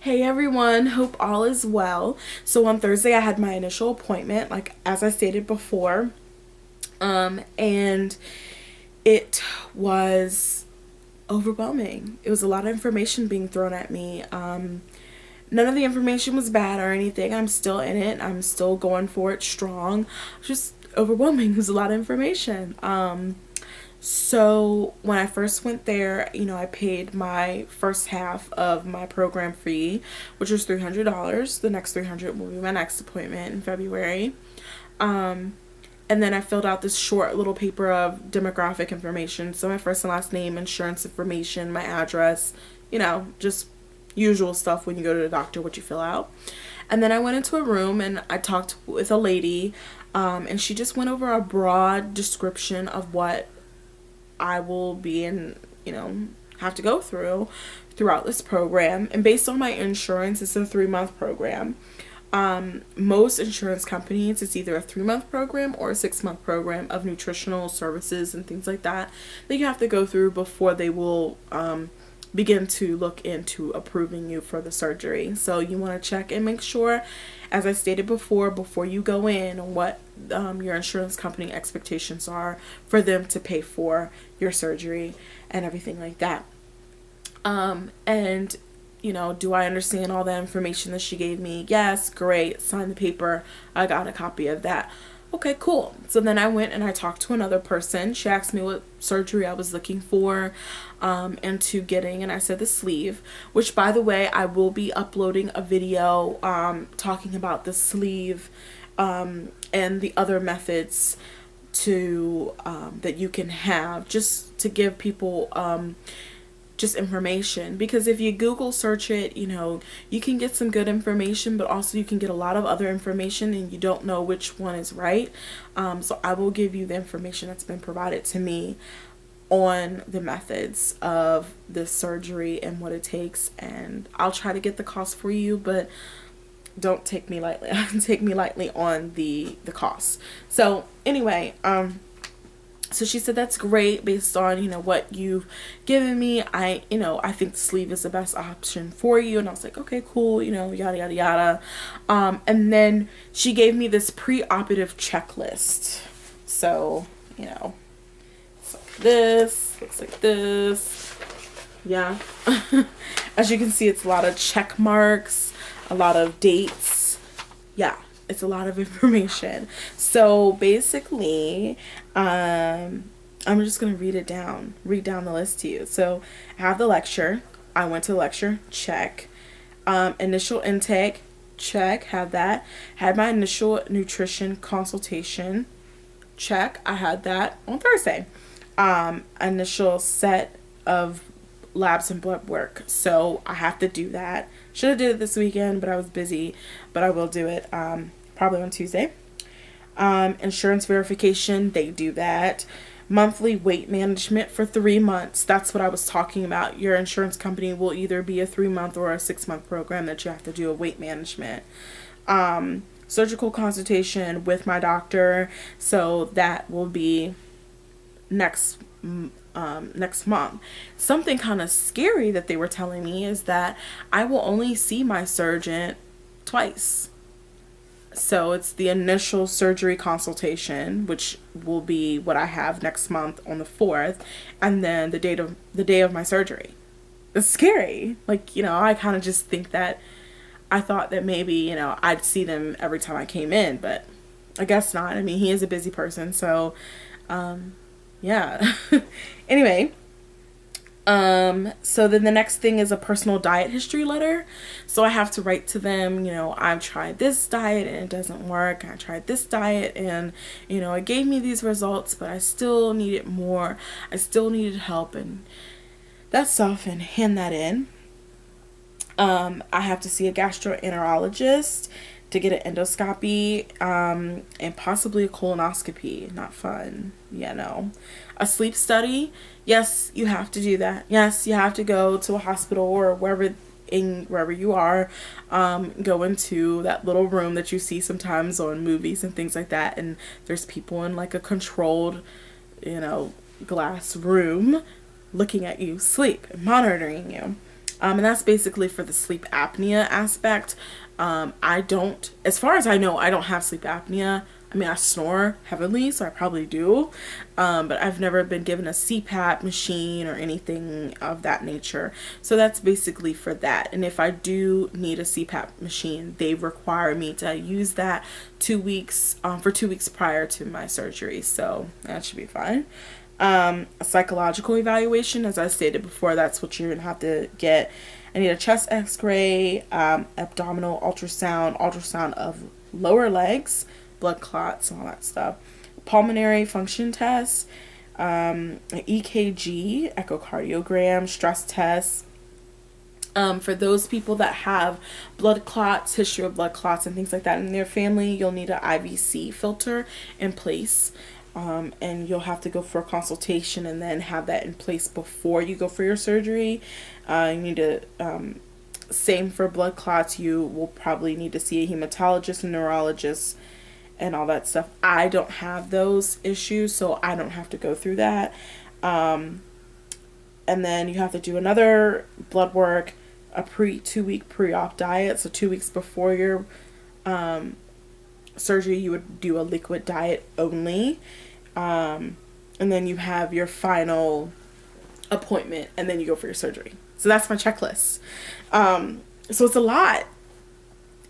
Hey everyone, hope all is well. So on Thursday I had my initial appointment, like as I stated before. And it was overwhelming. It was a lot of information being thrown at me. None of the information was bad or anything. I'm still in it. I'm still going for it strong. Just overwhelming. It was a lot of information. So when I first went there, I paid my first half of my program fee, which was $300. The next 300 will be my next appointment in February. Um, and then I filled out this short little paper of demographic information. So my first and last name, insurance information, my address, just usual stuff when you go to the doctor, what you fill out. And then I went into a room and I talked with a lady, and she just went over a broad description of what I will be have to go throughout this program. And based on my insurance, it's a 3-month program. Most insurance companies, it's either a 3-month program or a 6-month program of nutritional services and things like that you have to go through before they will begin to look into approving you for the surgery. So you want to check and make sure, as I stated before you go in, on what your insurance company expectations are for them to pay for your surgery and everything like that. And do I understand all the information that she gave me? Yes, great. Sign the paper. I got a copy of that. Okay, cool. So then I went and I talked to another person. She asked me what surgery I was looking for into getting, and I said the sleeve, which, by the way, I will be uploading a video talking about the sleeve and the other methods to that you can have, just to give people just information. Because if you Google search it, you can get some good information, but also you can get a lot of other information and you don't know which one is right. So I will give you the information that's been provided to me on the methods of this surgery and what it takes, and I'll try to get the cost for you, but don't take me lightly. Take me lightly on the cost. So anyway, so she said, that's great based on, what you've given me. I think the sleeve is the best option for you. And I was like, okay, cool, yada, yada, yada. And then she gave me this pre-operative checklist. So, it's like this, looks like this. Yeah. As you can see, it's a lot of check marks, a lot of dates. Yeah. It's a lot of information. So basically, I'm just going to read down the list to you. So I have the lecture. I went to the lecture. Check. Initial intake. Check. Have that. Had my initial nutrition consultation. Check. I had that on Thursday. Initial set of labs and blood work. So I have to do that. Should have did it this weekend, but I was busy. But I will do it. Probably on Tuesday. Insurance verification, they do that. Monthly weight management for 3 months. That's what I was talking about. Your insurance company will either be a 3-month or a 6-month program that you have to do a weight management. Surgical consultation with my doctor. So that will be next month. Something kind of scary that they were telling me is that I will only see my surgeon twice. So it's the initial surgery consultation, which will be what I have next month on the 4th, and then the day of my surgery. It's scary. I kind of just think that I thought that maybe, I'd see them every time I came in, but I guess not. I mean, he is a busy person, so yeah. Anyway, so then the next thing is a personal diet history letter. So I have to write to them, I've tried this diet and it doesn't work. I tried this diet and, it gave me these results, but I still needed more. I still needed help and that stuff, and hand that in. I have to see a gastroenterologist to get an endoscopy, and possibly a colonoscopy. Not fun. Yeah, no. A sleep study. Yes, you have to do that. Yes, you have to go to a hospital or wherever you are, go into that little room that you see sometimes on movies and things like that, and there's people in like a controlled, glass room looking at you sleep and monitoring you. And that's basically for the sleep apnea aspect. I don't, as far as I know, I don't have sleep apnea. I mean, I snore heavily, so I probably do. But I've never been given a CPAP machine or anything of that nature. So that's basically for that. And if I do need a CPAP machine, they require me to use that 2 weeks, for 2 weeks prior to my surgery. So that should be fine. A psychological evaluation, as I stated before, that's what you're going to have to get. I need a chest x-ray, abdominal ultrasound of lower legs, blood clots and all that stuff, pulmonary function tests, an EKG, echocardiogram, stress tests. For those people that have blood clots, history of blood clots and things like that in their family, you'll need an IVC filter in place. And you'll have to go for a consultation and then have that in place before you go for your surgery. You need to, same for blood clots, you will probably need to see a hematologist and neurologist and all that stuff. I don't have those issues, so I don't have to go through that. And then you have to do another blood work, a 2-week pre-op diet. So 2 weeks before your surgery, you would do a liquid diet only. And then you have your final appointment, and then you go for your surgery. So that's my checklist. So it's a lot.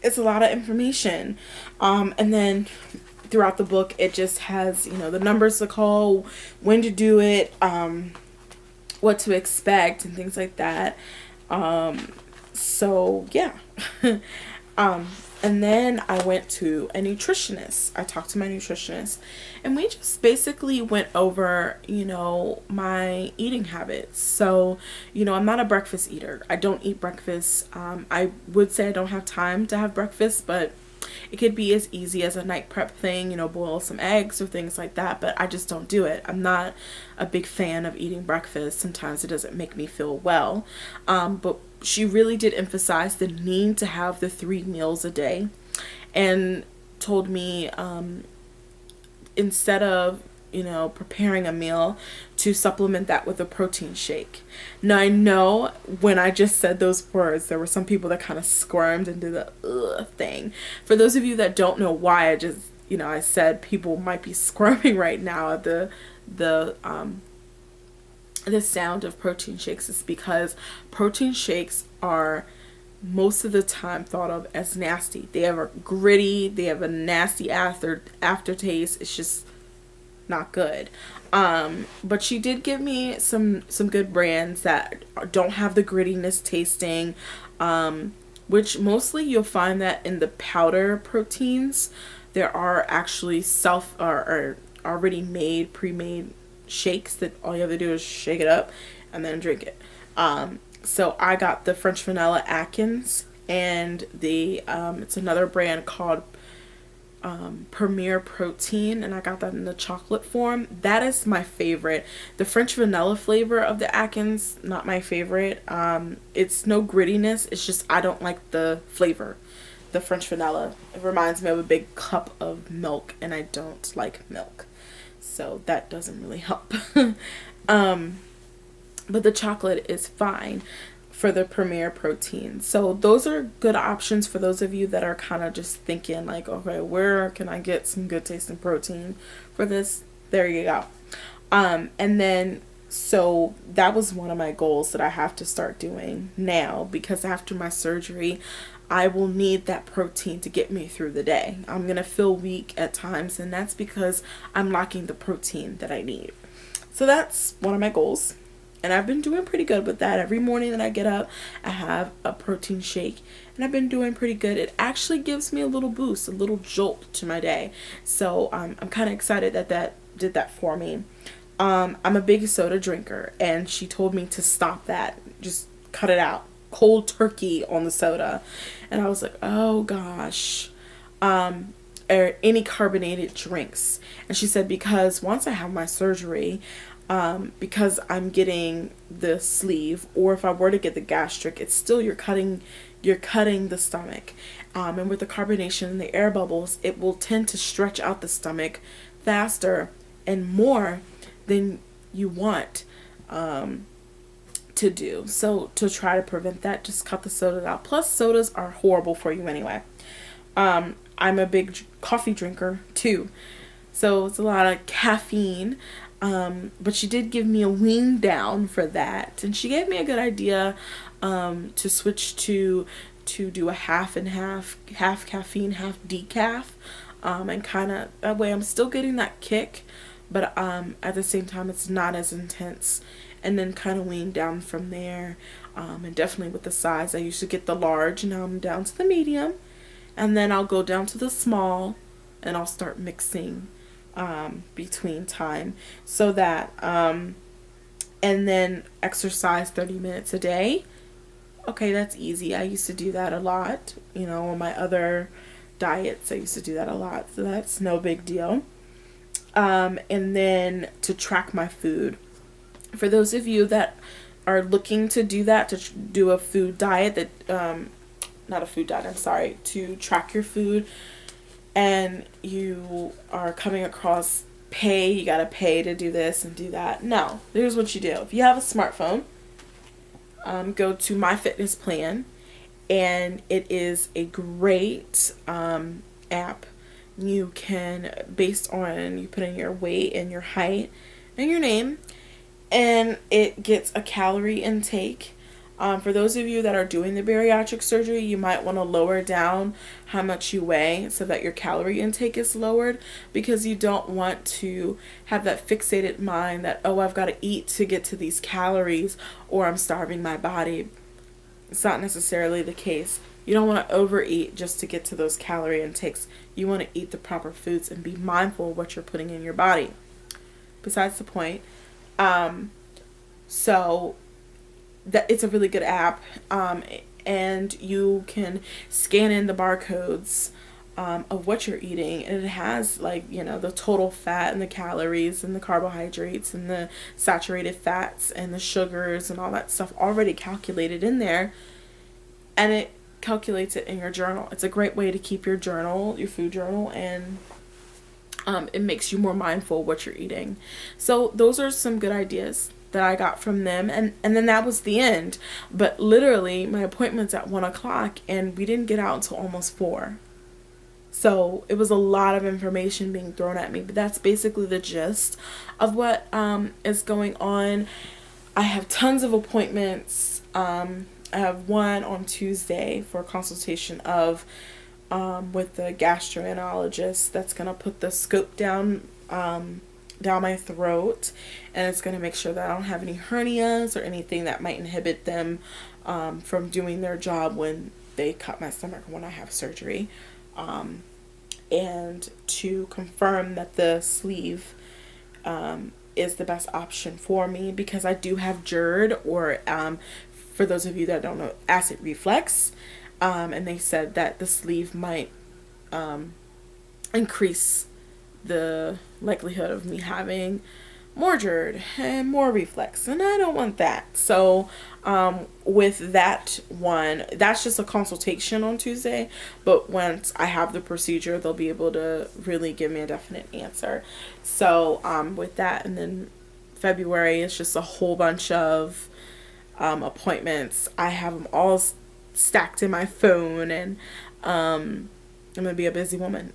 It's a lot of information. And then throughout the book, it just has, the numbers to call, when to do it, what to expect, and things like that. So yeah. And then I went to a nutritionist. I talked to my nutritionist, and we just basically went over, my eating habits. So, I'm not a breakfast eater. I don't eat breakfast. I would say I don't have time to have breakfast, but it could be as easy as a night prep thing, boil some eggs or things like that, but I just don't do it. I'm not a big fan of eating breakfast. Sometimes it doesn't make me feel well. But she really did emphasize the need to have the 3 meals a day, and told me, instead of, preparing a meal, to supplement that with a protein shake. Now, I know when I just said those words, there were some people that kind of squirmed and did the thing. For those of you that don't know why I just, I said people might be squirming right now at the sound of protein shakes, is because protein shakes are most of the time thought of as nasty. They have a gritty, they have a nasty aftertaste. It's just not good. But she did give me some good brands that don't have the grittiness tasting, which mostly you'll find that in the powder proteins. There are actually or already made, pre-made shakes that all you have to do is shake it up and then drink it. So I got the French Vanilla Atkins, and it's another brand called Premier Protein, and I got that in the chocolate form. That is my favorite. The French vanilla flavor of the Atkins, not my favorite. It's no grittiness, it's just I don't like the flavor. The French vanilla, it reminds me of a big cup of milk, and I don't like milk, so that doesn't really help. But the chocolate is fine for the Premier Protein. So those are good options for those of you that are kind of just thinking like, okay, where can I get some good tasting protein for this? There you go. And then, so that was one of my goals that I have to start doing now, because after my surgery, I will need that protein to get me through the day. I'm going to feel weak at times, and that's because I'm lacking the protein that I need. So that's one of my goals. And I've been doing pretty good with that. Every morning that I get up, I have a protein shake, and I've been doing pretty good. It actually gives me a little boost, a little jolt to my day. So I'm kind of excited that did that for me. I'm a big soda drinker, and she told me to stop that. Just cut it out. Cold turkey on the soda. And I was like, oh gosh. Or any carbonated drinks. And she said, because once I have my surgery, because I'm getting the sleeve, or if I were to get the gastric, it's still you're cutting the stomach, and with the carbonation and the air bubbles, it will tend to stretch out the stomach faster and more than you want to do. So to try to prevent that, just cut the sodas out. Plus, sodas are horrible for you anyway. I'm a big coffee drinker too, so it's a lot of caffeine. But she did give me a wean down for that, and she gave me a good idea to switch to do a half and half caffeine, half decaf, and kind of that way I'm still getting that kick, but at the same time it's not as intense, and then kind of wean down from there. And definitely with the size, I used to get the large, now I'm down to the medium, and then I'll go down to the small, and I'll start mixing between time, so that and then exercise 30 minutes a day. Okay, that's easy. I used to do that a lot, on my other diets. I used to do that a lot, so that's no big deal. And then to track my food. For those of you that are looking to do that, to do a food diet that not a food diet, I'm sorry, to track your food, and you are coming across you gotta pay to do this and do that. No, here's what you do. If you have a smartphone, go to MyFitnessPal, and it is a great app. You can, based on, you put in your weight and your height and your name, and it gets a calorie intake. For those of you that are doing the bariatric surgery, you might want to lower down how much you weigh so that your calorie intake is lowered, because you don't want to have that fixated mind that, oh, I've got to eat to get to these calories, or I'm starving my body. It's not necessarily the case. You don't want to overeat just to get to those calorie intakes. You want to eat the proper foods and be mindful of what you're putting in your body. Besides the point. So that it's a really good app, and you can scan in the barcodes of what you're eating, and it has the total fat and the calories and the carbohydrates and the saturated fats and the sugars and all that stuff already calculated in there, and it calculates it in your journal. It's a great way to keep your journal, your food journal, and it makes you more mindful of what you're eating. So those are some good ideas that I got from them, and then that was the end. But literally my appointment's at 1:00, and we didn't get out until almost 4. So it was a lot of information being thrown at me, but that's basically the gist of what is going on. I have tons of appointments. I have one on Tuesday for a consultation with the gastroenterologist that's gonna put the scope down my throat, and it's going to make sure that I don't have any hernias or anything that might inhibit them from doing their job when they cut my stomach when I have surgery, and to confirm that the sleeve is the best option for me, because I do have GERD, or for those of you that don't know, acid reflux, and they said that the sleeve might increase the likelihood of me having more GERD and more reflux, and I don't want that. So with that one, that's just a consultation on Tuesday, but once I have the procedure, they'll be able to really give me a definite answer. So with that, and then February is just a whole bunch of appointments. I have them all stacked in my phone, and I'm gonna be a busy woman.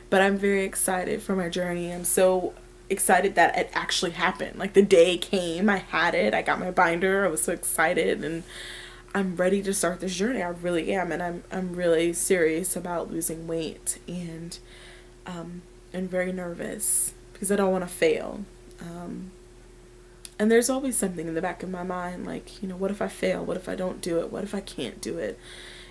But I'm very excited for my journey. I'm so excited that it actually happened. Like, the day came, I had it, I got my binder, I was so excited, and I'm ready to start this journey. I really am, and I'm really serious about losing weight, and very nervous because I don't want to fail. And there's always something in the back of my mind, like, what if I fail? What if I don't do it? What if I can't do it?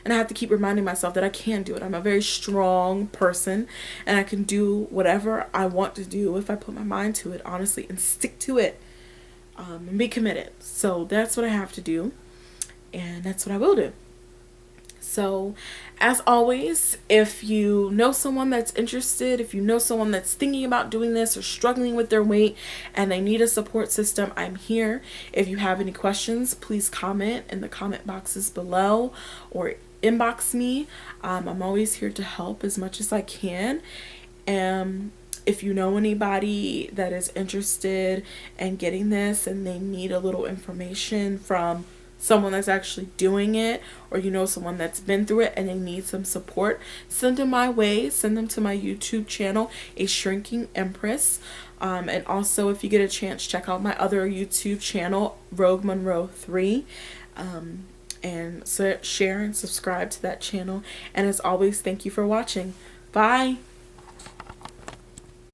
And I have to keep reminding myself that I can do it. I'm a very strong person, and I can do whatever I want to do if I put my mind to it, honestly, and stick to it, and be committed. So that's what I have to do, and that's what I will do. So, as always, if you know someone that's interested, if you know someone that's thinking about doing this or struggling with their weight and they need a support system, I'm here. If you have any questions, please comment in the comment boxes below or inbox me. I'm always here to help as much as I can. if you know anybody that is interested in getting this and they need a little information from someone that's actually doing it, or you know someone that's been through it and they need some support, send them my way. Send them to my YouTube channel, A Shrinking Empress. And also, if you get a chance, check out my other YouTube channel, Rogue Monroe 3. And so share and subscribe to that channel. And as always, thank you for watching. Bye.